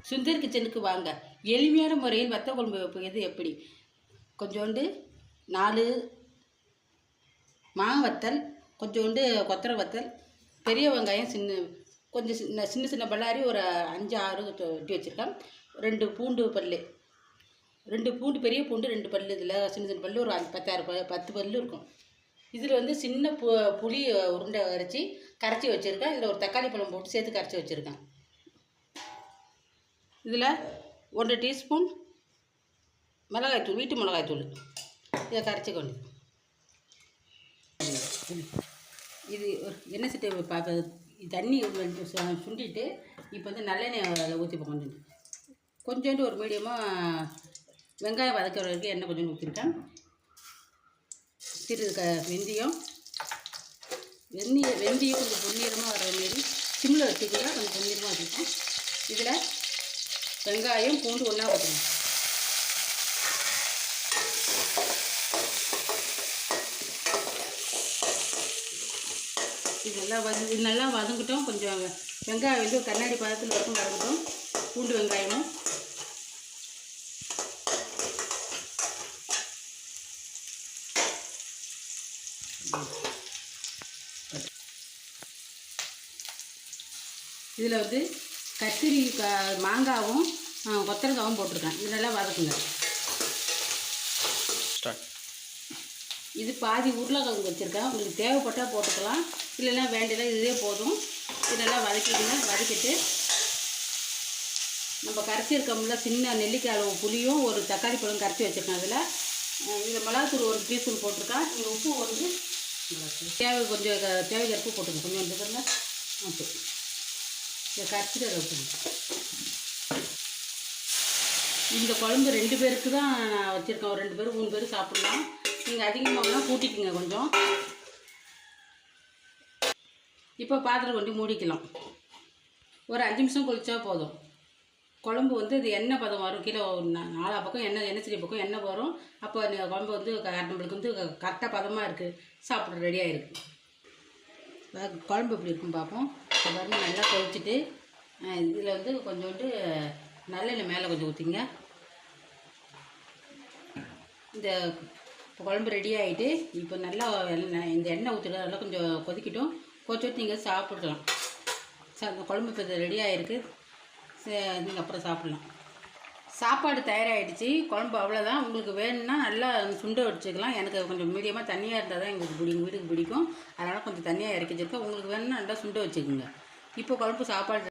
சுந்தர் கிச்சனுக்கு வாங்க. எளிமையான முறையில் வத்த குழம்பு வைப்பது எப்படி? கொஞ்சோண்டு 4 மாங்காய் வத்தல், கொஞ்சோண்டு கொத்தரை வத்தல், பெரிய வெங்காயம் கொஞ்சம் சின்ன பல்லாரி ஒரு 5 6 வெட்டி வச்சுருக்கேன். 2 பூண்டு பல், 2 பூண்டு, பெரிய பூண்டு 2 பல், இதில் சின்ன பல் ஒரு 10 பல் இருக்கும். இதில் வந்து சின்ன புளி உருண்டை கரைச்சி வச்சுருக்கேன். இதில் ஒரு தக்காளி பழம் போட்டு சேர்த்து கரைச்சி வச்சுருக்கேன். இதில் 1 டீஸ்பூன் மிளகாய்த்தூள், வீட்டு மிளகாய்த்தூள், இதை கரைச்சிக்கொண்டு இது ஒரு எண்ணெய் சட்டை தண்ணி சுண்டிட்டு இப்போ வந்து நல்லெண்ணெய் ஊற்றிப்போம். கொஞ்சோண்டு ஒரு மீடியமாக வெங்காயம் வதக்கிற வரைக்கும் எண்ணெய் கொஞ்சம் ஊற்றிருக்கேன். வெந்தயம் கொஞ்சம் பொன்னிறமாக வர மாரி சிம்மில் வச்சுக்கலாம். கொஞ்சம் பொன்னிறமாக வச்சுருக்கோம். இதில் வெங்காயம் பூண்டு ஒன்றா ஊற்றணும். இது நல்லா வதங்கட்டும். கொஞ்சம் வெங்காயம் வந்து கண்ணாடி பதத்தில் வரைக்கும் வதங்கட்டும். பூண்டு வெங்காயமும் இதில் வந்து கத்திரி மாங்காவும் கொத்தரங்காவும் போட்டிருக்கேன். இது நல்லா வதக்குங்க. இது பாதி உருளைக்கிழங்கு வச்சுருக்கேன். உங்களுக்கு தேவைப்பட்டால் போட்டுக்கலாம், இல்லைன்னா வேண்டியதா இதே போதும். இது நல்லா வதக்கிடுங்க. வதக்கிட்டு நம்ம கரைச்சிருக்கோம்ல சின்ன நெல்லிக்காய் அளவு புளியும் ஒரு தக்காளி பழம் கரைச்சி வச்சுருக்கேன். இதில் மிளகாத்தூள் 1 டீஸ்பூன் போட்டிருக்கேன். இங்கே உப்பு வந்து கொஞ்சம் தேவைக்கு உப்பு போட்டுருங்க. கொஞ்சம் வந்துருங்க. உப்பு இதை கரைச்சிட்டு அதை ஊற்றுங்க. இந்த குழம்பு 2 பேருக்கு தான் நான் வச்சுருக்கேன். ஒரு 2 பேர் 3 பேர் சாப்பிட்லாம். நீங்கள் அதிகமாகலாம் கூட்டிக்குங்க கொஞ்சம். இப்போ பாத்திரம் கொண்டு மூடிக்கலாம். ஒரு 5 நிமிஷம் கழிச்சா போதும். குழம்பு வந்து இது எண்ணெய் பதம் வரும். கீழே 4 பக்கம் எண்ணெய் சரி பக்கம் எண்ணெய் வரும். அப்போ குழம்பு வந்து நம்மளுக்கு வந்து கரெக்டாக பதமாக இருக்குது. சாப்பிட ரெடியாக இருக்குது. குழம்பு எப்படி இருக்குன்னு பார்ப்போம். பாருங்கள், நல்லா கொதிச்சுட்டு இதில் வந்து கொஞ்சோண்டு நல்லெண்ணெய் மேலே கொஞ்சம் ஊற்றிங்க. இந்த குழம்பு ரெடி ஆகிட்டு இப்போ நல்லா இந்த எண்ணெய் ஊற்றிட்டு நல்லா கொஞ்சம் கொதிக்கட்டும். கொதிச்சுட்டு நீங்கள் சாப்பிடலாம். அந்த குழம்பு இப்போ இது ரெடி ஆகிருக்கு. நீங்கள் அப்புறம் சாப்பிட்லாம். சாப்பாடு தயாராகிடுச்சு. குழம்பு அவ்வளோதான். உங்களுக்கு வேணும்னா நல்லா சுண்டை வச்சுக்கலாம். எனக்கு கொஞ்சம் மீடியமாக தண்ணியாக இருந்தால் தான் எங்களுக்கு வீட்டுக்கு பிடிக்கும். அதனால் கொஞ்சம் தண்ணியாக இறக்கி வச்சுருக்கேன். உங்களுக்கு வேணும்னா நல்லா சுண்டை வச்சுக்கோங்க. இப்போ குழம்பு சாப்பாடு